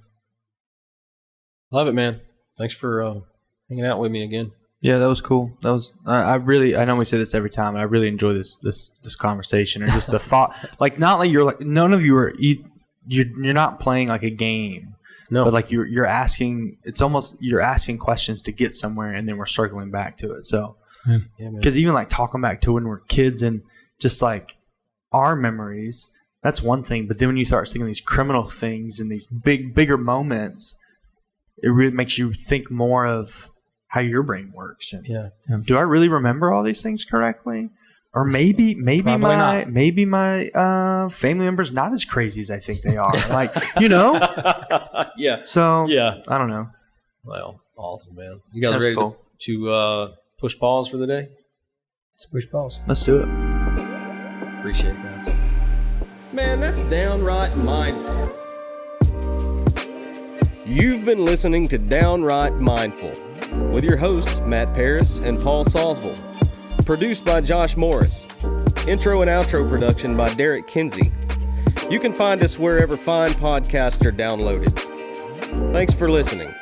Love it, man. Thanks for hanging out with me again. Yeah, that was cool. That was I know we say this every time, and I really enjoy this conversation, or just the thought. Like, not like you're like, none of you are you're not playing like a game. No, but like you're asking. It's almost you're asking questions to get somewhere, and then we're circling back to it. So, because even like talking back to when we're kids and just like our memories, that's one thing. But then when you start thinking these criminal things and these bigger moments, it really makes you think more of how your brain works. And do I really remember all these things correctly? Or maybe my family members not as crazy as I think they are. Like, Yeah. So I don't know. Well, awesome, man. You guys ready to push pause for the day? Let's push pause. Let's do it. Appreciate it, guys. Man, that's downright mindful. You've been listening to Downright Mindful with your hosts, Matt Paris and Paul Salzville. Produced by Josh Morris. Intro and outro production by Derek Kinsey. You can find us wherever fine podcasts are downloaded. Thanks for listening.